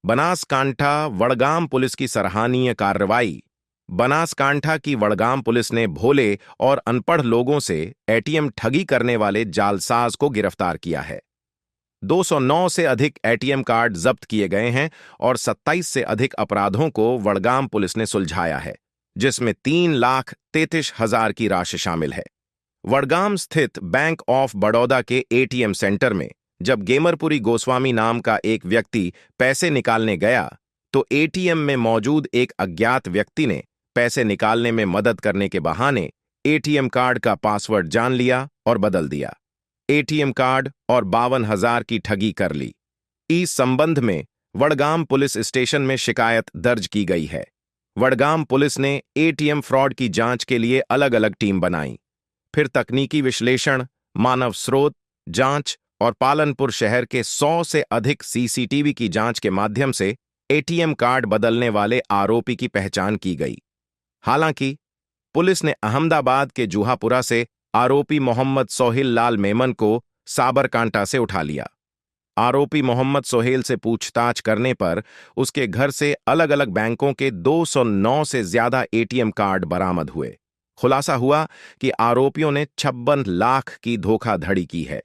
Banaskantha Vadgam police की सराहनीय कार्रवाई। बनासकांठा की वडगाम पुलिस ने भोले और अनपढ़ लोगों से एटीएम ठगी करने वाले जालसाज को गिरफ्तार किया है। 209 से अधिक एटीएम कार्ड जब्त किए गए हैं और 27 से अधिक अपराधों को वडगाम पुलिस ने सुलझाया है, जिसमें 3,33,000 की राशि शामिल है। वडगाम स्थित बैंक ऑफ बड़ौदा के एटीएम सेंटर में जब गेमरपुरी गोस्वामी नाम का एक व्यक्ति पैसे निकालने गया, तो एटीएम में मौजूद एक अज्ञात व्यक्ति ने पैसे निकालने में मदद करने के बहाने एटीएम कार्ड का पासवर्ड जान लिया और बदल दिया। एटीएम कार्ड और 52,000 की ठगी कर ली। इस संबंध में वडगाम पुलिस स्टेशन में शिकायत दर्ज की गई है। वडगाम पुलिस ने एटीएम फ्रॉड की जांच के लिए अलग अलग टीम बनाई। फिर तकनीकी विश्लेषण, मानव स्रोत जांच और पालनपुर शहर के 100 से अधिक सीसीटीवी की जांच के माध्यम से एटीएम कार्ड बदलने वाले आरोपी की पहचान की गई। हालांकि पुलिस ने अहमदाबाद के जूहापुरा से आरोपी मोहम्मद सोहेल लाल मेमन को साबरकांठा से उठा लिया। आरोपी मोहम्मद सोहेल से पूछताछ करने पर उसके घर से अलग अलग बैंकों के 209 से ज्यादा एटीएम कार्ड बरामद हुए। खुलासा हुआ कि आरोपियों ने 56 लाख की धोखाधड़ी की है।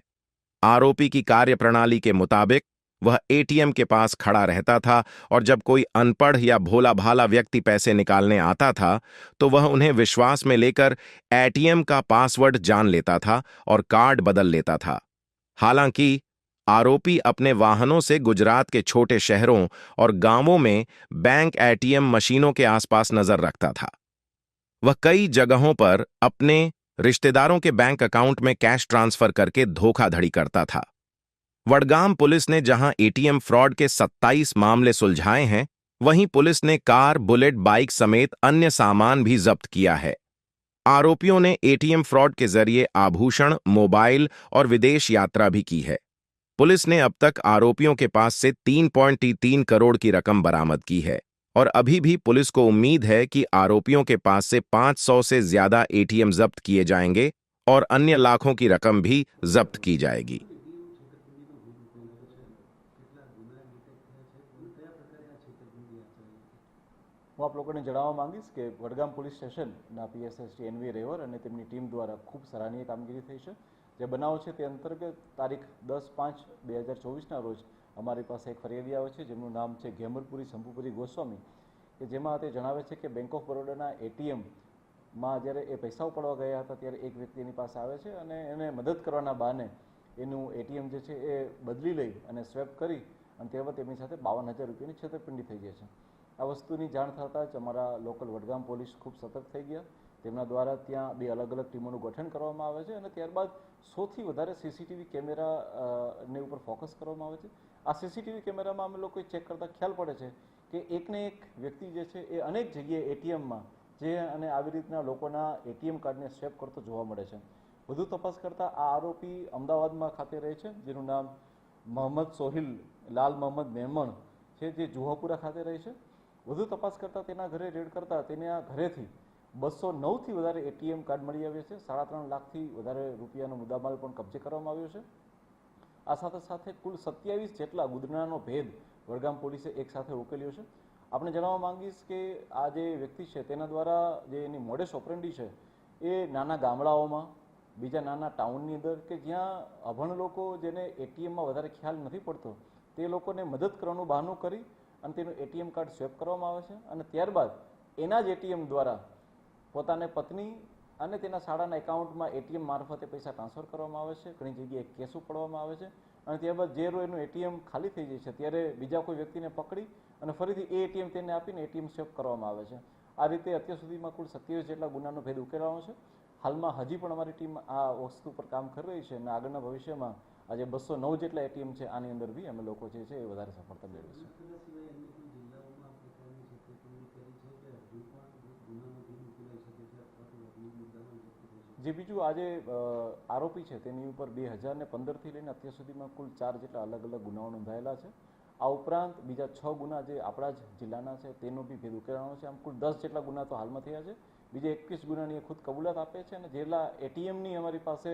आरोपी की कार्यप्रणाली के मुताबिक वह एटीएम के पास खड़ा रहता था और जब कोई अनपढ़ या भोला भाला व्यक्ति पैसे निकालने आता था, तो वह उन्हें विश्वास में लेकर एटीएम का पासवर्ड जान लेता था और कार्ड बदल लेता था। हालांकि आरोपी अपने वाहनों से गुजरात के छोटे शहरों और गांवों में बैंक एटीएम मशीनों के आसपास नजर रखता था। वह कई जगहों पर अपने रिश्तेदारों के बैंक अकाउंट में कैश ट्रांसफर करके धोखाधड़ी करता था। वडगाम पुलिस ने जहां एटीएम फ्रॉड के 27 मामले सुलझाए हैं, वहीं पुलिस ने कार, बुलेट, बाइक समेत अन्य सामान भी जब्त किया है। आरोपियों ने एटीएम फ्रॉड के जरिए आभूषण, मोबाइल और विदेश यात्रा भी की है। पुलिस ने अब तक आरोपियों के पास से 3.3 करोड़ की रकम बरामद की है और अभी भी पुलिस को उम्मीद है कि आरोपियों के पास से 500 से ज्यादा एटीएम जब्त किए जाएंगे और अन्य लाखों की रकम भी जब्त की जाएगी। હું આપ લોકોને જણાવવા માંગીશ કે વડગામ પોલીસ સ્ટેશનના પીએસએસ એનવી રેવર અને તેમની ટીમ દ્વારા ખૂબ સરાહનીય કામગીરી થઈ છે। જે બનાવ છે તે અંતર્ગત તારીખ 10/5/2024ના રોજ અમારી પાસે એક ફરિયાદી આવે છે, જેમનું નામ છે ઘેમરપુરી શંભુપુરી ગોસ્વામી, કે જેમાં તે જણાવે છે કે બેંક ઓફ બરોડાના એટીએમમાં જ્યારે એ પૈસા ઉપાડવા ગયા હતા ત્યારે એક વ્યક્તિ એની પાસે આવે છે અને એને મદદ કરવાના બહાને એનું એટીએમ જે છે એ બદલી લઈ અને સ્વેપ કરી અને ત્યારબાદ તેમની સાથે 52,000 રૂપિયાની છેતરપિંડી થઈ જાય છે। આ વસ્તુની જાણ થતાં જ અમારા લોકલ વડગામ પોલીસ ખૂબ સતર્ક થઈ ગયા। તેમના દ્વારા ત્યાં 2 અલગ અલગ ટીમોનું ગઠન કરવામાં આવે છે અને ત્યારબાદ 100થી વધારે સીસીટીવી કેમેરાને ઉપર ફોકસ કરવામાં આવે છે। આ સીસીટીવી કેમેરામાં અમે લોકો ચેક કરતાં ખ્યાલ પડે છે કે એકને એક વ્યક્તિ જે છે એ અનેક જગ્યાએ એટીએમમાં જે અને આવી રીતના લોકોના એટીએમ કાર્ડને સ્વેપ કરતો જોવા મળે છે। વધુ તપાસ કરતાં આ આરોપી અમદાવાદમાં ખાતે રહે છે, જેનું નામ મોહમ્મદ સોહિલ લાલ મોહમ્મદ મેમણ છે, જે જુહાપુરા ખાતે રહે છે। વધુ તપાસ કરતાં તેના ઘરે રેડ કરતાં તેના ઘરેથી 209થી વધારે એટીએમ કાર્ડ મળી આવ્યા છે। 3.5 લાખથી વધારે રૂપિયાનો મુદ્દામાલ પણ કબજે કરવામાં આવ્યો છે। આ સાથે સાથે કુલ 27 જેટલા ગુનાનો ભેદ વડગામ પોલીસે એક સાથે ઉકેલ્યો છે। આપણે જણાવવા માંગીશ કે આ જે વ્યક્તિ છે તેના દ્વારા જે એની મોડેસ ઓપરેન્ડી છે એ નાના ગામડાઓમાં, બીજા નાના ટાઉનની અંદર કે જ્યાં અભણ લોકો જેને એટીએમમાં વધારે ખ્યાલ નથી પડતો તે લોકોને મદદ કરવાનું બહાનું કરી અને તેનું એટીએમ કાર્ડ સ્વેપ કરવામાં આવે છે અને ત્યારબાદ એના જ એટીએમ દ્વારા પોતાને પત્ની અને તેના શાળાના એકાઉન્ટમાં એટીએમ મારફતે પૈસા ટ્રાન્સફર કરવામાં આવે છે। ઘણી જગ્યાએ કેસ ઉપાડવામાં આવે છે અને ત્યારબાદ જે એનું એટીએમ ખાલી થઈ જાય છે ત્યારે બીજા કોઈ વ્યક્તિને પકડી અને ફરીથી એ એટીએમ તેને આપીને એટીએમ સ્વેપ કરવામાં આવે છે। આ રીતે અત્યાર સુધીમાં કુલ 27 જેટલા ગુનાનો ભેદ ઉકેલાવાનો છે। હાલમાં હજી પણ અમારી ટીમ આ વસ્તુ પર કામ કરી રહી છે અને આગળના ભવિષ્યમાં આ જે 209 જેટલા એટીએમ છે આની અંદર બી અમે લોકો જે છે એ વધારે સફળતા મેળવીશું। જે બીજું આજે આરોપી છે તેની ઉપર 2015થી લઈને અત્યાર સુધીમાં કુલ 4 જેટલા અલગ અલગ ગુનાઓ નોંધાયેલા છે। આ ઉપરાંત બીજા 6 ગુના જે આપણા જ જિલ્લાના છે તેનો બી ભેદ ઉકેલાવાનો છે। આમ કુલ 10 જેટલા ગુના તો હાલમાં થયા છે। બીજા 21 ગુનાની ખુદ કબૂલાત આપે છે અને જેટલા એટીએમની અમારી પાસે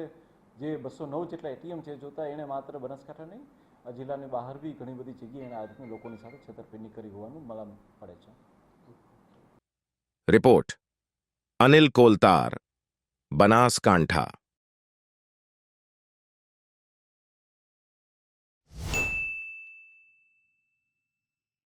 જે 209 જેટલા એટીએમ છે જોતા એણે માત્ર બનાસકાંઠા નહીં જિલ્લાની બહાર બી ઘણી બધી જગ્યાએ એના આ રીતની લોકોની સાથે છેતરપિંડી કરી હોવાનું મળવા પડે છે. રિપોર્ટ અનિલ કોલતાર, બનાસકાંઠા.